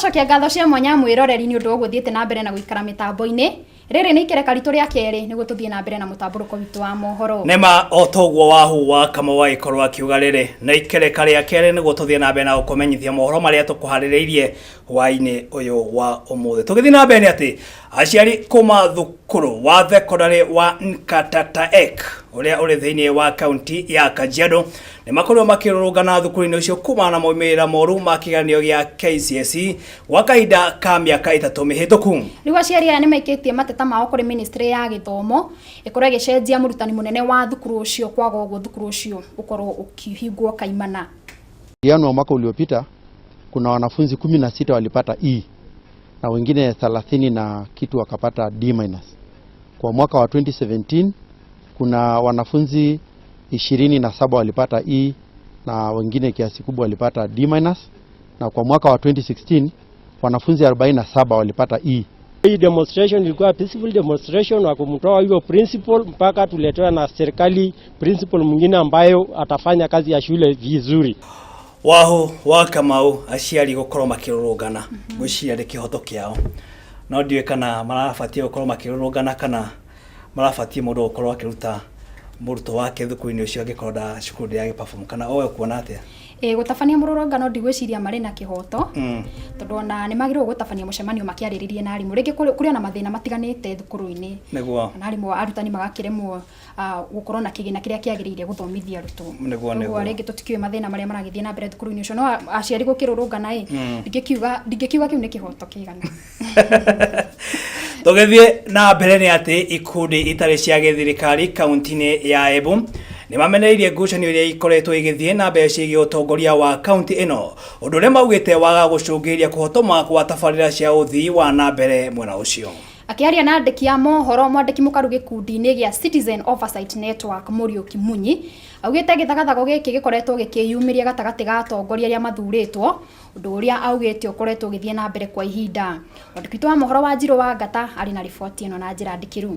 Nĩtũcokia ngatho cia mwanya mwĩroreri nĩ ũndũ wa gũthiĩte na mbere na gũikara mitambo-inĩ. Rĩrĩ nĩ ikereka ritũ rĩa kerĩ nĩguo tũthiĩ na mbere na mũtambũrũko witũ wa mohoro. Nema otoguo wahuwa kama waikorwo akiuga rĩrĩ na ikereka rĩa kerĩ nĩguo tũthiĩ na mbere na gũkũmenyithia mohoro marĩa tũkũharĩrĩirie hwaĩ-inĩ ũyũ wa ũmũthĩ. Tũgĩthiĩ na mbere atĩ aciari kuma thukuru wa thekondarĩ wa Nkatataek ũrĩa ũrĩ thĩinĩ wa kaunti ya Kajiado nĩmakorirwo makĩrũrũngana thukuru-inĩ ũcio kuma na moimĩrĩra moru ma kĩgeranio gĩa KCSE gwa kahinda ka mĩaka 3 mĩhĩtũku. Rĩu aciari aya nĩmaikĩtie mateta mao kũrĩ ministry ya gĩthomo ĩkorwo ĩgĩcenjia mũrutani mũnene wa thukuru ũcio kwaga ũguo thukuru ũcio ũkorwo ũkĩhingwo kaimana. Jana wa mwaka uliopita kuna wanafunzi 16 walipata E na wengine 30 na kitu wakapata D-. Kwa mwaka wa 2017 kuna wanafunzi 27 walipata E na wengine kiasi kubwa walipata D-. Na kwa mwaka wa 2016 wanafunzi 47 walipata E. Hii demonstration ilikuwa peaceful demonstration wa kumtoa hiyo principal mpaka tuletewa na serikali principal mwingine ambayo atafanya kazi ya shule vizuri. Wahu wa Kamau aciari gukorwo makirurungana gwiciria ri kihoto kiao no ndiwe kana marabatie gukorwo makirurungana kana marabatie mundu gukorwo akiruta muruto wake thukuru-inĩ ucio angikorwo da cukuru ya perform kana owe kuona atia gutabania mururungano ndigwiciria mari na kihoto tondu ona nimagirwo gutabania mucemanio makiarĩrĩrie na arimũ rĩngĩ kuri ona mathĩna matiganĩte thukuru-inĩ nĩguo na arimũ arutani magakiremwo gukorwo na kĩgĩna kĩrĩa kĩagĩrĩire guthomithia arutwo nĩguo rĩngĩ tũtikĩũĩ mathĩna marĩa maragĩthiĩ na mbere thukuru-inĩ ucio no aciari gũkĩrũrũngana ndingĩkiuga kĩu nĩ kĩhoto kĩigana. Tũgĩthiĩ na mbere nĩ atĩ ikundi itarĩ cia gĩthirikari kaunti-inĩ ya Embu nĩmamenereirie ngucanio iria ikoretwo igĩthiĩ na mbere ciĩgiĩ ũtongoria wa kaunti ĩno ũndũ ũrĩa maugĩte waga gũcũngĩrĩria kũhotoma kwa tabarĩra cia ũthii wa na mbere mwena ũcio. Akiaria na andĩki a mohoro mwandĩki mũkaru gĩkundi-inĩ gĩa Citizen Oversight Network Muriuki Munyi augĩte gĩthagathago gĩkĩ gĩkoretwo gĩkĩyumĩria gatagatĩ ga atongoria arĩa mathurĩtwo ũndũ ũrĩa augĩte ũkoretwo ũgĩthiĩ na mbere kwa ihinda. Mwandĩki wa mohoro wa Njirũ wa Ngata arĩ na riboti ĩno na njĩra ndikĩru.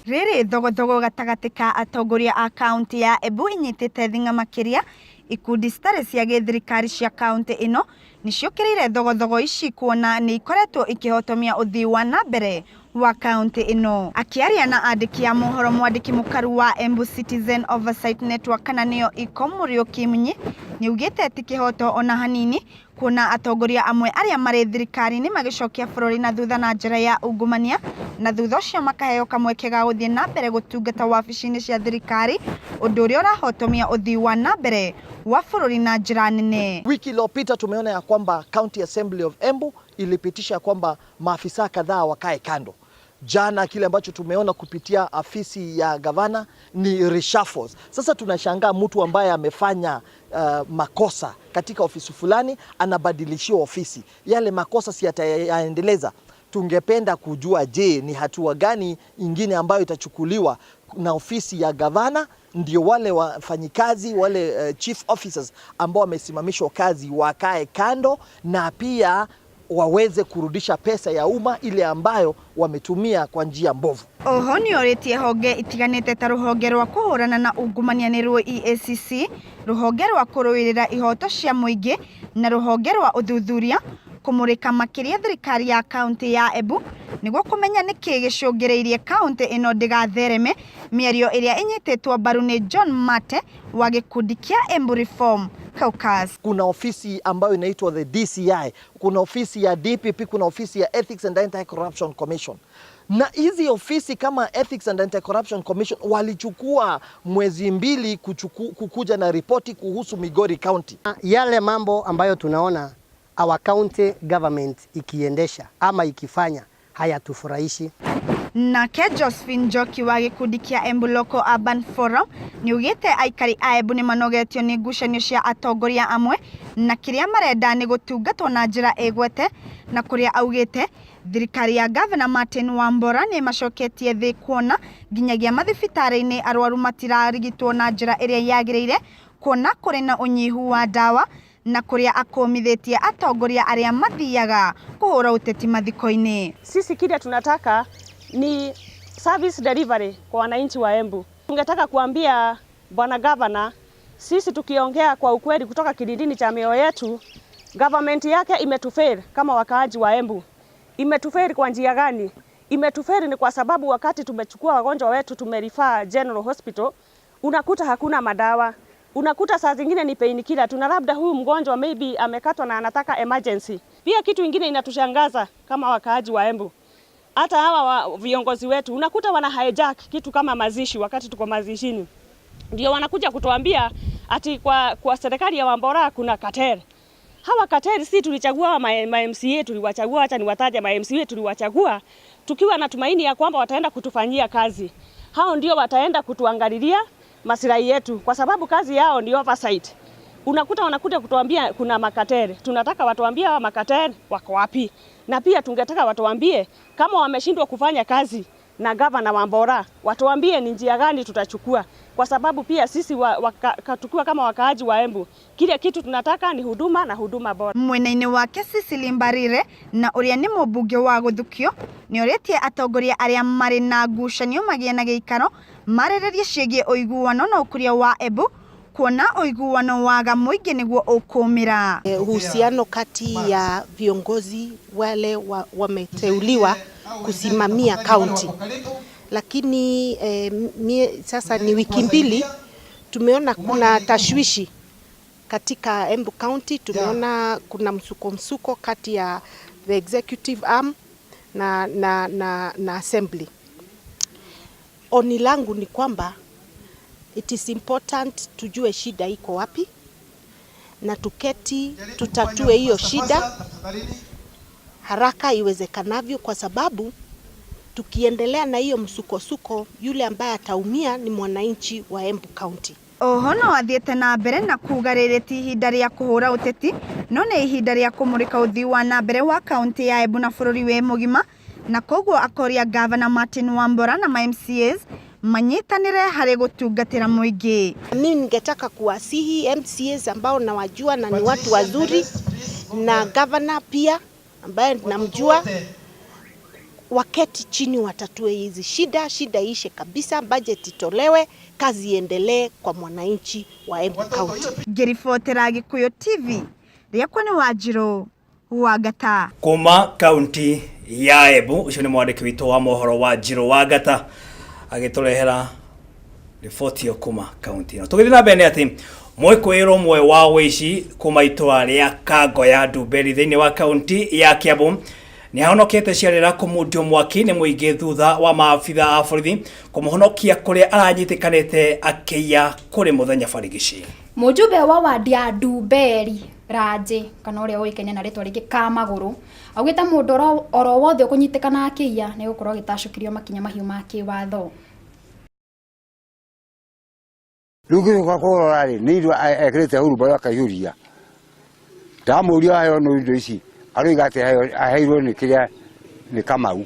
Rĩrĩ thogothogo gatagatĩ ka atongoria a kaunti ya Embu inyitĩte thing'a makĩria ikundi citarĩ cia gĩthirikari cia kaunti ĩno nĩciũkĩrĩire thogothogo ici kuona nĩ ikoretwo ikĩhotomia ũthii wa na mbere wa kaunti ĩno. Akiaria na andĩki a mohoro mwandĩki mũkaru wa Embu Citizen Oversight Network kana nĩyo ICO Muriuki Munyi nĩugĩte ti kĩhoto ona hanini kuona atongoria amwe arĩa marĩ thirikari-inĩ magĩcokia bũrũri na thutha na njĩra ya ungumania na thutha ũcio makaheo kamweke ga gũthiĩ na mbere gũtungata wabici-inĩ cia thirikari ũndũ ũrĩa ũrahotomia ũthii wa na mbere wa bũrũri na njĩra nene. Wiki iliyopita tumeona ya kwamba County Assembly of Embu ilipitisha kwamba maafisa kadhaa wakae kando. Jana kile ambacho tumeona kupitia afisi ya gavana ni reshuffles. Sasa tunashangaa mtu ambaye amefanya makosa katika ofisi fulani anabadilishiwa ofisi. Yale makosa si yataendeleza. Tungependa kujua je, ni hatua gani ingine ambayo itachukuliwa na ofisi ya gavana ndio wale wafanyikazi wale chief officers ambao wamesimamishwa kazi wakae kando na pia waweze kurudisha pesa ya umma ile ambayo wametumia kwa njia mbovu. Oho nĩorĩtie honge itiganĩte ta rũhonge rwa kũhũrana na ungumania nĩruo EACC, rũhonge rwa kũrũĩrĩra ihoto cia mũingĩ na rũhonge rwa ũthuthuria kũmũrĩka makĩria thirikari ya kaunti ya Embu nĩguo kũmenya nĩkĩ gĩcũngĩrĩirie kaunti ĩno ndĩgathereme mĩario ĩrĩa ĩnyitĩtwo mbaru nĩ John Mate wa gĩkundi kĩa Embu Reform Caucus. Kuna ofisi ambayo inaitwa the DCI, kuna ofisi ya DPP, kuna ofisi ya Ethics and Anti-Corruption Commission. Na hizi ofisi kama Ethics and Anti-Corruption Commission walichukua mwezi 2 kukuja na ripoti kuhusu Migori County. Yale mambo ambayo tunaona our county government ikiendesha ama ikifanya hayatufurahishi. Nake Josephine Njoki wa gĩkundi kĩa Embu Local Urban Forum nĩugĩte aikari a Embu nĩmanogetio nĩ ngucanio cia atongoria amwe na kĩrĩa marenda nĩ gũtungatwo na njĩra ĩgwete na kũrĩa augĩte thirikari ya Governor Martin Wambora nĩ macoketie thĩ kuona nginyagia mathibitarĩ-inĩ arwaru matirarigitwo na njĩra ĩrĩa yagĩrĩire kuona kũrĩ na ũnyihu wa ndawa na kũrĩa akomithĩtie atongoria arĩa mathiaga kũhũra ũteti mathiko-inĩ. Sisi kile tunataka ni service delivery kwa wananchi wa Embu. Tungetaka kuambia bwana gavana, sisi tukiongea kwa ukweli kutoka kilindini cha mioyo yetu, Government yake imetufail kama wakaaji wa Embu. Imetufail kwa njia gani? Imetufail ni kwa sababu wakati tumechukua wagonjwa wetu tumerifaa General Hospital, unakuta hakuna madawa. Unakuta saa zingine ni painkiller. Tuna labda huyu mgonjwa maybe amekatwa na anataka emergency. Pia kitu kingine inatushangaza kama wakaaji wa Embu. Hata hawa viongozi wetu unakuta wana hijack kitu kama mazishi wakati tuko mazishini. Ndio wanakuja kutuambia ati kwa serikali ya Wambora kuna cartel. Hawa cartel si tulichagua ma MCA tuliwachagua, acha niwataje ma MCA tuliwachagua tukiwa na tumaini ya kwamba wataenda kutufanyia kazi. Hao ndio wataenda kutuangalilia maslahi yetu kwa sababu kazi yao ni oversight. Unakuta wanakuja kutuambia kuna makateri. Tunataka watuambie hawa makateri wako wapi. Na pia tungetaka watuambie kama wameshindwa kufanya kazi na gavana Wambora, watuambie ni njia gani tutachukua. Kwa sababu pia sisi tukiwa kama wakaaji wa Embu, kile kitu tunataka ni huduma na huduma bora. Mwena-inĩ wake Cecily Mbarire na ũrĩa nĩ mũmbunge wa Gũthukio nĩ oretie atongoria arĩa marĩ na ngucanio magĩe na gĩikaro marĩrĩrie ciĩgiĩ ũiguano na ũkũria wa Embu kuona ũiguano waga mũingĩ nĩguo ũkũmĩra. Uhusiano kati ya viongozi wale wameteuliwa kusimamia kaunti. Lakini sasa ni wiki mbili tumeona kuna tashwishi katika Embu County. Tumeona kuna msuko kati ya the executive arm na assembly. Oni langu ni kwamba it is important tujue shida iko wapi na tuketi tutatue hiyo shida haraka iwezekanavyo, kwa sababu tukiendelea na hiyo msuko yule ambaye ataumia ni mwananchi wa Embu County. Oho no athiĩte na mbere na kuuga rĩrĩ ti ihinda rĩa kũhũra ũteti no nĩ ihinda rĩa kũmũrĩka ũthii wa na mbere wa kaunti ya Embu na bũrũri wĩ mũgima, na koguo akoria gavana Martin Wambora na MCAs manyitanĩre harĩ gũtungatĩra mũingĩ. Mimi ningetaka kuwasihi MCAs ambao nawajua na ni watu wazuri na gavana pia ambaye namjua, waketi chini watatue hizi shida ishe kabisa, budget itolewe, kazi iendelee kwa mwananchi wa Embu County. Ngĩribotera Gĩkũyũ TV, rĩakwa nĩ Wanjirũ Wangata. Kuma kaunti ya Embu, ucio nĩ mwandĩki witũ wa mohoro Wanjirũ Wangata agĩtũrehera riboti yo kuma kaunti ĩno. Tũgĩthiĩ na mbere atĩ mwĩkũĩrwo mwe wa wĩici kuma itũra rĩa Kangoya Ndumberi thĩinĩ wa kaunti ya Kiambu ni ahonokete ciarĩra kũmundio mwaki nĩ mũingĩ thutha wa maabitha a borithi kũmũhonokia kũrĩa aranyitĩkanĩte akĩiya kũrĩ mũthenya barigici. Mũjumbe wa wadi ya Ndumberi Raje kana ũrĩa ũĩkaine na rĩtwa rĩngĩ Kamagũrũ augĩte mũndũ oro wothe ũkũnyitĩkana akĩiya nĩ gũkorwo agĩtacũkĩrio makinya mahiũ ma kĩwatho. Rĩu kwa kũrorarĩ nĩ indo ekĩrĩte hurumbarũ akaiyũria. Ndamũria aheo nĩ indo ici aroiga atĩ aheirwo nĩ kĩrĩa nĩ Kamau.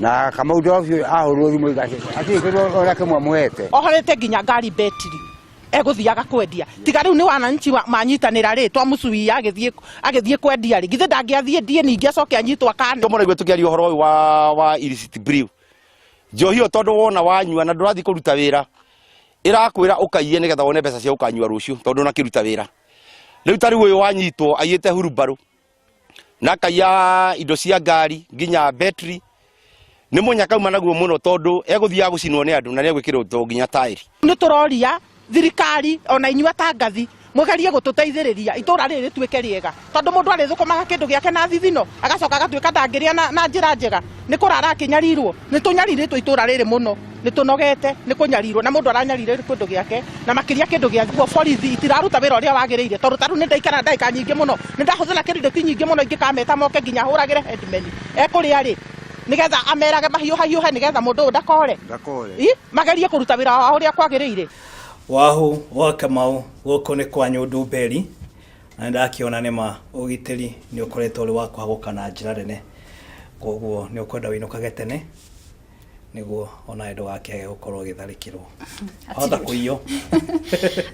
Na Kamau ndocio ahũrwo thimũ atĩkĩrwo ona kĩmwe mũhete. Ohorete nginya ngari betri egũthiaga kwendia. Tiga rĩu nĩ wananchi manyitanĩra rĩ twamucuia agĩthiĩ kwendia rĩ. Githĩ ndangĩathiĩ ndie ningĩ acoke anyitwo akane. Tũmũraigua tũkĩaria ũhoro ũyũ wa illicit brew. Njohi ĩyo tondũ wona wanyua na ndũrathiĩ kũruta wĩra ĩrakwĩra ũkaiye nĩgetha wone mbeca cia ũkanyua rũciũ tondũ ona kĩruta wĩra. Rĩu tarĩ ũyũ wanyitwo aiyĩte hurumbarũ na kaiya indo cia ngari nginya betri nĩ mũnyaka uma naguo mũno tondũ egũthiaga gũcinwo nĩ andũ na nĩegwĩkĩrwo nginya taĩri. Nĩ tũroria thirikari ona inyuĩ ta ngathi mũgerie gũtũteithĩrĩria itũra rĩrĩ rĩtuĩke rĩega, tondũ mũndũ arĩthũkũmaga kĩndũ gĩake na thithino agacoka agatuĩka ndangĩrĩa na njĩra njega. Nĩ kũrara akĩnyarirwo, nĩ tũnyarirĩtwo itũra rĩrĩ mũno, nĩ tũnogete nĩ kũnyarirwo na mũndũ aranyarire kĩndũ gĩake na makĩria kĩndũ gĩake borithi itiraruta wĩra ũrĩa wagĩrĩire, tondũ tarũ nĩ ndaikara ndagĩka nyingĩ mũno nĩ ndahũthĩra kĩrindĩki nyingĩ mũno ingĩkameta moke nginya hũragĩre headman ekũrĩa rĩ nĩgetha amerage mahiũha nĩgetha mũndũ ũyũ ndakore magerie kũruta wĩra wao ũrĩa kwagĩrĩire. Wahu wa Kamau gũkũ nĩ kwanyu Ndumberi na ndakiona nĩma ũgitĩri nĩ ũkoretwo ũrĩ wa kwagũka na njĩra nene, koguo nĩ ũkwenda wĩinũkage tene niguo ona endo wake gukorwo githarikirwo hota kuiyo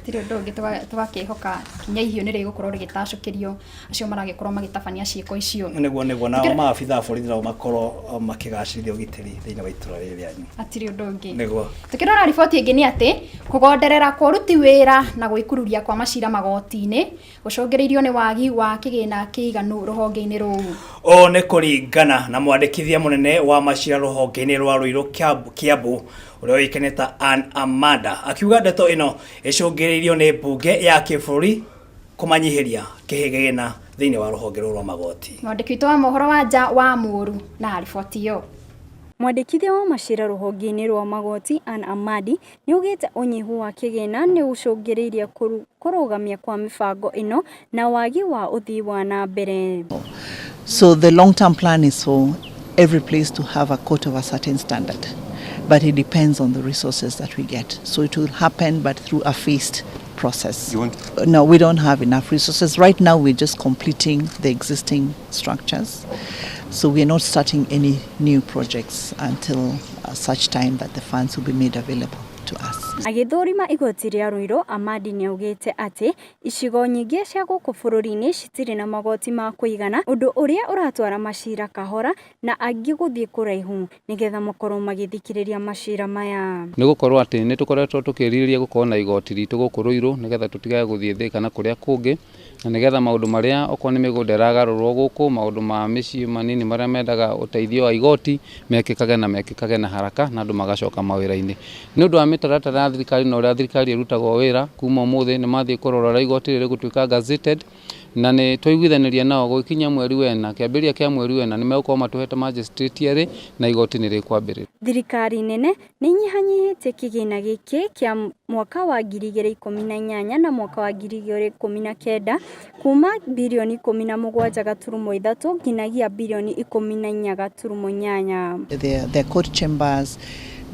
tiri ndo ngi twakihoka kinya ihio nire gukorwo rigitacukirio acio maragikorwo magitabania ciiko icio niguo nao maabitha borithi nao makorwo makigacirithia ugitiri thiini wa itura riri anyu atiri ndo ngi niguo tukirora riboti ingi ni ati kugonderera kwa ruti wira na gwikururia kwa macira magoti-ini gucungiriirio ni wagi wa kigina kiiganu ruhonge-ini ruu o ne kuringana na mwandikithia munene wa macira ruhonge-ini rwa Ruiru Kiambu uria oikeneta Ann Amanda akiuga ndeto ino icungiriirio ni mbunge ya kiburi kumanyihiria kihigina thiini wa ruhonge rwa magoti. Mwandiki wa mohoro wa nja wa Muru na riboti iyo. Mwandikithia wa macira ruhonge-ini rwa magoti Ann Amadi ni ugite unyihu wa kigina ni ucungiriirie kurugamia kwa mibango ino na wagi wa uthii wa na mbere. So the long-term plan is for every place to have a court of a certain standard, but it depends on the resources that we get. So it will happen, but through a phased process. No, we don't have enough resources. Right now, we're just completing the existing structures. So we're not starting any new projects until such time that the funds will be made available to us. Agithurima igoti ria Ruiru, Amadi ni augite ati icigo nyingi cia guku bururi-ini citiri na magoti ma kuigana undu uria uratwara macira kahora na angi guthie kuraihu nigetha makorwo magithikiriria macira maya ni gukorwo ati ni tukoretwo tukiriria gukorwo na igoti ritu guku Ruiru nigetha tutigae guthie thika na kuria kungi na nigetha maundu maria okorwo ni migunda iragarurwo guku maundu ma micii manini maria mendaga uteithio wa igoti mekikage na haraka na andu magacoka mawira-ini ni undu wa mitaratara ya thirikari na uria thirikari irutagwo wira kuma umuthi ni mathie kurorora igoti riri gutuika gazetted na ni twaiguithaniria nao gukinya mweri wena kiambiria kia mweri wena ni megũkorwo matuhete magistrate eri na igoti ni rikwambirira. Thirikari nene ni nyihanyihitie kigina giki kia mwaka wa 2018 na mwaka wa 2019 kuma bilioni 17.3 nginyagia bilioni 14.8. Their court chambers,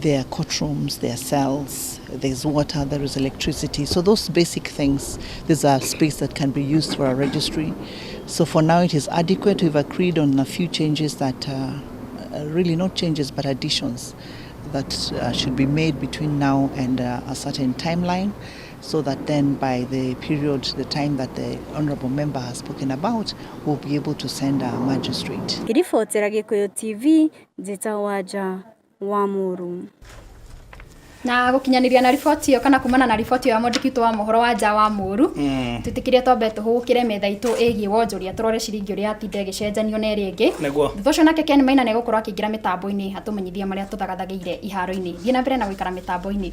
their courtrooms, their cells, there's water, there is electricity. So those basic things, there's a space that can be used for a registry. So for now it is adequate. We've agreed on a few changes that really not changes but additions that should be made between now and a certain timeline, so that then by the period, the time that the honourable member has spoken about, we'll be able to send a magistrate. Kiribotera Gikuyu TV, Njeta Waja wa Muru. Na gukinyaniria na riboti iyo kana kumana na riboti ya mwandiki wa mohoro wa nja wa Muru tutikirie twambe tuhukire metha itu egie wonjoria turore ciringi uria atinde gicenjanio na ringi thutha nake Ken Maina ne gukorwo akiingira mitambo-ini atumenyithia maria tuthagathagiire iharo-ini thie na mbere na guikara mitambo-ini.